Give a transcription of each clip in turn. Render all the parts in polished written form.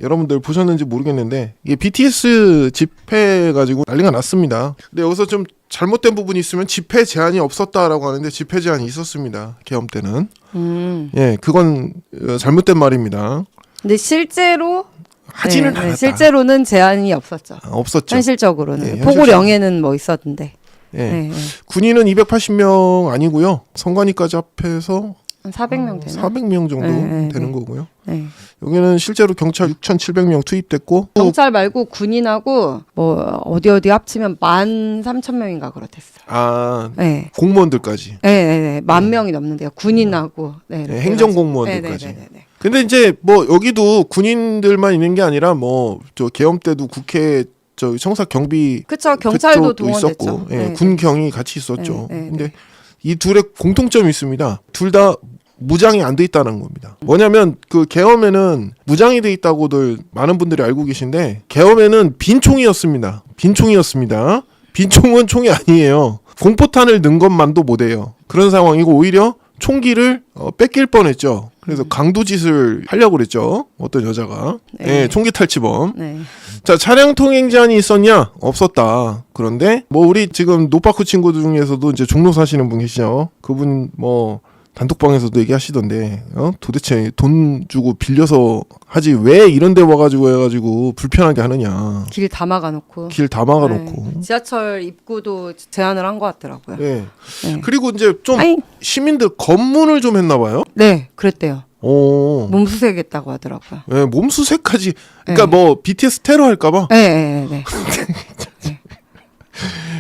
여러분들 보셨는지 모르겠는데 이게 BTS 집회 가지고 난리가 났습니다. 근데 여기서 좀 잘못된 부분이 있으면 집회 제한이 없었다라고 하는데 집회 제한이 있었습니다. 계엄 때는. 예, 그건 잘못된 말입니다. 근데 실제로 하지는 않았다. 실제로는 제한이 없었죠. 없었죠. 현실적으로는. 예, 포고령에는 뭐 있었는데. 예. 군인은 280명 아니고요. 선관위까지 합해서 한 400명 되나? 400명 정도 되는 거고요. 네. 여기는 실제로 경찰 6,700명 투입됐고 경찰 말고 군인하고 뭐 어디 합치면 13,000명인가 그렇댔어요. 아 네. 공무원들까지. 네. 10,000명이 넘는데요. 군인하고 행정공무원들까지. 네. 근데 이제 뭐 여기도 군인들만 있는 게 아니라 뭐 저 계엄 때도 국회 저 청사 경비 그쵸 경찰도 그쪽도 동원됐죠. 있었고 예, 네. 군경이 같이 있었죠. 네. 근데 이 둘의 공통점이 있습니다. 둘 다 무장이 안 돼 있다는 겁니다. 뭐냐면 그 계엄에는 무장이 돼 있다고들 많은 분들이 알고 계신데 계엄에는 빈총이었습니다. 빈총은 총이 아니에요. 공포탄을 넣은 것만도 못해요. 그런 상황이고 오히려 총기를 뺏길 뻔했죠. 그래서 강도짓을 하려고 그랬죠. 어떤 여자가. 네. 총기 탈취범. 네. 자, 차량 통행 제한이 있었냐? 없었다. 그런데 뭐 우리 지금 노파크 친구들 중에서도 이제 종로 사시는 분 계시죠. 그분 뭐 단톡방에서도 얘기하시던데 도대체 돈 주고 빌려서 하지 왜 이런 데 와가지고 해가지고 불편하게 하느냐. 길 다 막아놓고. 지하철 입구도 제한을 한 것 같더라고요. 네. 그리고 이제 좀 시민들 검문을 좀 했나 봐요. 네, 그랬대요. 몸수색했다고 하더라고요. 네, 몸수색까지. 그러니까 뭐 BTS 테러 할까봐. 네.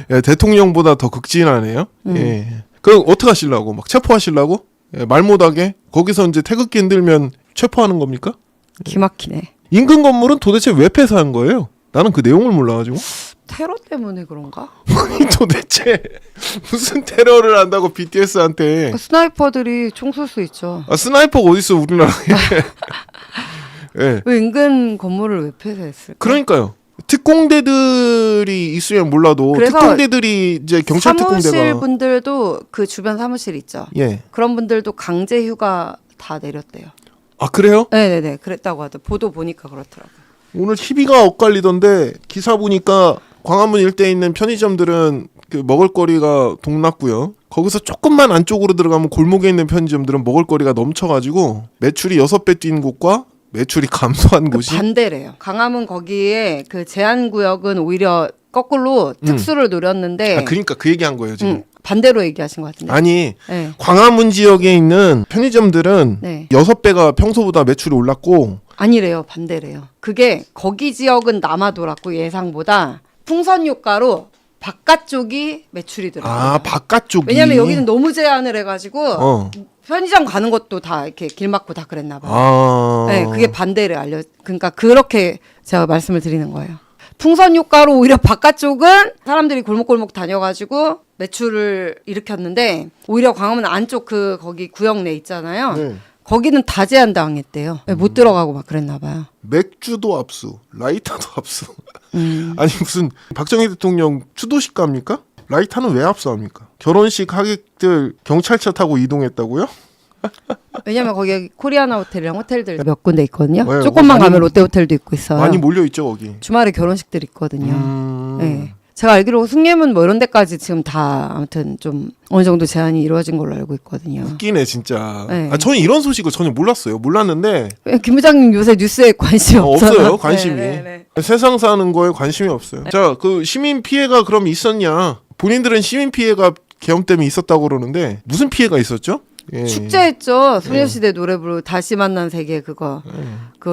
네, 대통령보다 더 극진하네요. 예. 그럼 어떻게 하시려고? 막 체포하시려고? 예, 말 못하게? 거기서 이제 태극기 흔들면 체포하는 겁니까? 기막히네. 인근 건물은 도대체 왜 폐쇄한 거예요? 나는 그 내용을 몰라가지고. 테러 때문에 그런가? 도대체 무슨 테러를 한다고 BTS한테. 스나이퍼들이 총 쏠 수 있죠. 스나이퍼가 어딨어 우리나라에. 예. 왜 인근 건물을 왜 폐쇄했을까? 그러니까요. 특공대들이 있으면 몰라도 특공대들이 이제 경찰 특공대가 사무실 분들도 그 주변 사무실 있죠. 예. 그런 분들도 강제 휴가 다 내렸대요. 아 그래요? 네네네 그랬다고 하더라고요. 보도 보니까 그렇더라고요. 오늘 희비가 엇갈리던데 기사 보니까 광화문 일대에 있는 편의점들은 그 먹을거리가 동났고요. 거기서 조금만 안쪽으로 들어가면 골목에 있는 편의점들은 먹을거리가 넘쳐가지고 매출이 6배 뛴 곳과 매출이 감소한 곳이 반대래요. 광화문 거기에 그 제한구역은 오히려 거꾸로 특수를 노렸는데 그러니까 그 얘기한 거예요 지금. 반대로 얘기하신 것 같은데. 아니 네. 광화문 지역에 있는 편의점들은 네. 6배가 평소보다 매출이 올랐고 아니래요. 반대래요. 그게 거기 지역은 남아돌았고 예상보다 풍선 효과로 바깥쪽이 매출이 들어요. 아 바깥쪽이. 왜냐면 여기는 너무 제한을 해가지고 편의점 가는 것도 다 이렇게 길 막고 다 그랬나 봐요. 네, 그게 반대를 그러니까 그렇게 제가 말씀을 드리는 거예요. 풍선 효과로 오히려 바깥쪽은 사람들이 골목골목 다녀가지고 매출을 일으켰는데 오히려 광화문 안쪽 그 거기 구역 내 있잖아요. 네. 거기는 다 제한당했대요. 못 들어가고 막 그랬나 봐요. 맥주도 압수, 라이터도 압수. 아니 무슨 박정희 대통령 추도식 갑니까? 라이터는 왜 압수합니까? 결혼식 하객들 경찰차 타고 이동했다고요? 왜냐면 거기 코리아나 호텔이랑 호텔들 몇 군데 있거든요. 네, 조금만 가면 롯데 호텔도 있고 있어요. 많이 몰려 있죠 거기. 주말에 결혼식들 있거든요. 네. 제가 알기로 승예문 뭐 이런 데까지 지금 다 아무튼 좀 어느 정도 제한이 이루어진 걸로 알고 있거든요. 웃기네 진짜. 네. 저는 이런 소식을 전혀 몰랐어요. 몰랐는데 김 부장님 요새 뉴스에 관심이 없잖아요. 없어요 관심이. 세상 사는 거에 관심이 없어요. 자, 그 시민 피해가 그럼 있었냐? 본인들은 시민 피해가 계엄 때문에 있었다고 그러는데 무슨 피해가 있었죠? 예. 축제했죠. 소녀시대 노래 부르고 다시 만난 세계 그거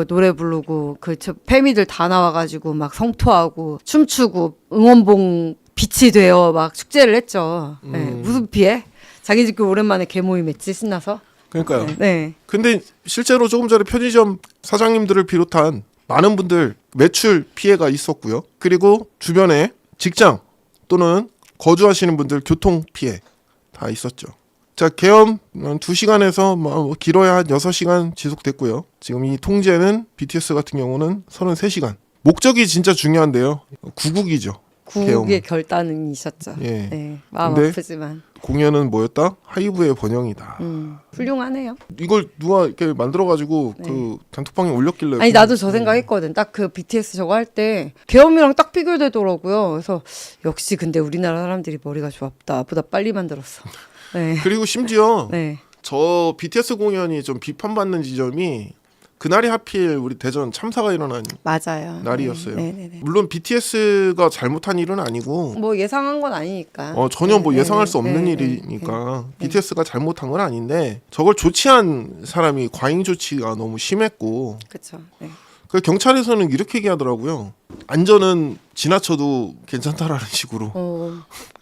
노래 부르고 패미들 다 나와가지고 막 성토하고 춤추고 응원봉 빛이 되어 막 축제를 했죠. 네. 무슨 피해? 자기 집교 오랜만에 개모임했지 신나서. 그러니까요. 네. 근데 실제로 조금 전에 편의점 사장님들을 비롯한 많은 분들 매출 피해가 있었고요. 그리고 주변에 직장 또는 거주하시는 분들 교통 피해 다 있었죠. 자, 계엄 2시간에서 뭐 길어야 한 6시간 지속됐고요. 지금 이 통제는 BTS 같은 경우는 33시간. 목적이 진짜 중요한데요. 구국이죠. 구국의 결단은 있었죠. 예. 네, 마음 근데 아프지만. 공연은 뭐였다? 하이브의 번영이다. 훌륭하네요. 이걸 누가 이렇게 만들어가지고 네. 그 단톡방에 올렸길래. 아니 나도 저 생각했거든. 딱 그 BTS 저거 할 때 계엄이랑 딱 비교되더라고요. 그래서 역시 근데 우리나라 사람들이 머리가 좋았다. 나보다 빨리 만들었어. 네. 그리고 심지어 네. 저 BTS 공연이 좀 비판받는 지점이 그날이 하필 우리 대전 참사가 일어난 맞아요. 날이었어요. 네. 물론 BTS가 잘못한 일은 아니고 뭐 예상한 건 아니니까. 전혀 뭐 네, 예상할 네, 수 없는 네, 일이니까 네. BTS가 잘못한 건 아닌데 저걸 조치한 사람이 과잉 조치가 너무 심했고 그렇죠. 네. 그 경찰에서는 이렇게 얘기하더라고요. 안전은 지나쳐도 괜찮다라는 식으로.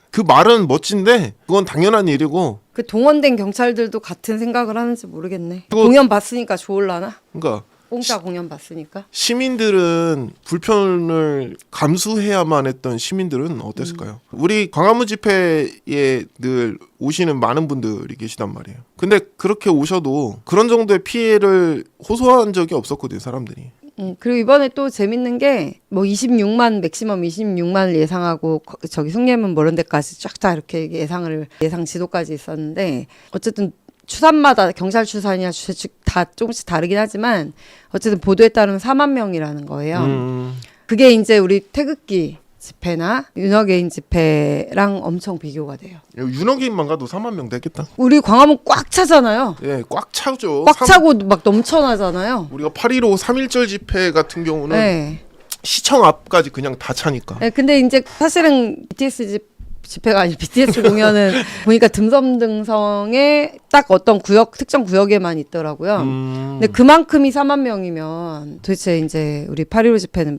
그 말은 멋진데 그건 당연한 일이고. 그 동원된 경찰들도 같은 생각을 하는지 모르겠네. 그거- 공연 봤으니까 좋을라나? 그러니까 공짜 공연 봤으니까. 시민들은 불편을 감수해야만 했던 시민들은 어땠을까요? 우리 광화문 집회에 늘 오시는 많은 분들이 계시단 말이에요. 근데 그렇게 오셔도 그런 정도의 피해를 호소한 적이 없었거든요, 사람들이. 그리고 이번에 또 재밌는 게 뭐 26만 맥시멈 26만을 예상하고 저기 숭례문 뭐 이런 데까지 쫙 이렇게 예상 지도까지 있었는데 어쨌든 추산마다 경찰 추산이나 주최측 다 조금씩 다르긴 하지만 어쨌든 보도에 따르면 4만 명이라는 거예요. 그게 이제 우리 태극기 집회나 윤호개인 집회랑 엄청 비교가 돼요. 윤호개인만 가도 4만 명 됐겠다. 우리 광화문 꽉 차잖아요. 예, 꽉 차죠. 꽉 차고 막 넘쳐나잖아요. 우리가 8.15 3.1절 집회 같은 경우는 네. 시청 앞까지 그냥 다 차니까. 네, 근데 이제 사실은 BTS 집회가 아니라 BTS 공연은 보니까 듬성듬성에 딱 어떤 특정 구역에만 있더라고요. 근데 그만큼이 4만 명이면 도대체 이제 우리 8.15 집회는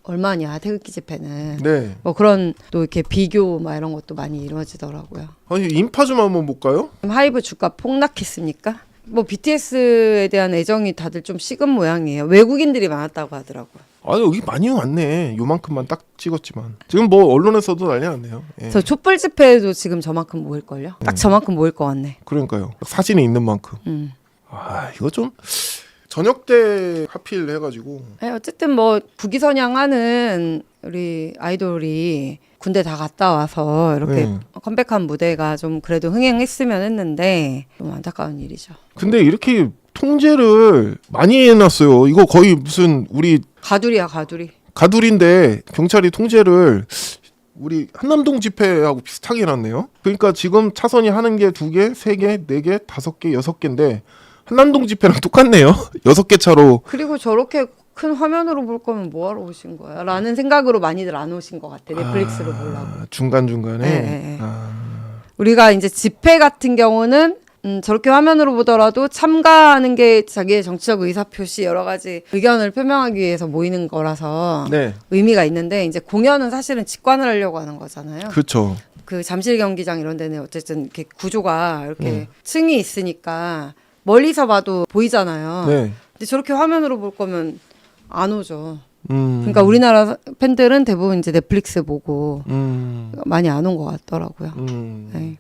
얼마냐, 태극기 집회는. 네. 뭐 그런 또 이렇게 비교 막 이런 것도 많이 이루어지더라고요. 아니 인파 좀 한번 볼까요? 하이브 주가 폭락했습니까? 뭐 BTS에 대한 애정이 다들 좀 식은 모양이에요. 외국인들이 많았다고 하더라고요. 아 여기 많이 왔네. 요만큼만 딱 찍었지만 지금 뭐 언론에서도 난리 났네요. 예. 저 촛불 집회에도 지금 저만큼 모일걸요? 딱 저만큼 모일 것 같네. 그러니까요. 사진에 있는 만큼. 아 이거 좀 저녁 때 하필 해가지고. 네, 어쨌든 뭐 국위선양하는 우리 아이돌이 군대 다 갔다 와서 이렇게 컴백한 무대가 좀 그래도 흥행했으면 했는데 좀 안타까운 일이죠. 근데 이렇게 통제를 많이 해놨어요. 이거 거의 무슨 우리 가두리야 가두리. 가두리인데 경찰이 통제를 우리 한남동 집회하고 비슷하게 해놨네요. 그러니까 지금 차선이 하는 게 2개, 3개, 4개, 5개, 6개인데 한남동 집회랑 똑같네요. 6개 차로. 그리고 저렇게 큰 화면으로 볼 거면 뭐하러 오신 거야? 라는 생각으로 많이들 안 오신 것 같아. 넷플릭스로 보려고. 중간중간에. 네. 우리가 이제 집회 같은 경우는 저렇게 화면으로 보더라도 참가하는 게 자기의 정치적 의사표시 여러 가지 의견을 표명하기 위해서 모이는 거라서 네. 의미가 있는데 이제 공연은 사실은 직관을 하려고 하는 거잖아요. 그렇죠. 그 잠실 경기장 이런 데는 어쨌든 이렇게 구조가 이렇게 층이 있으니까 멀리서 봐도 보이잖아요. 네. 근데 저렇게 화면으로 볼 거면 안 오죠. 그러니까 우리나라 팬들은 대부분 이제 넷플릭스 보고 많이 안 온 것 같더라고요. 네.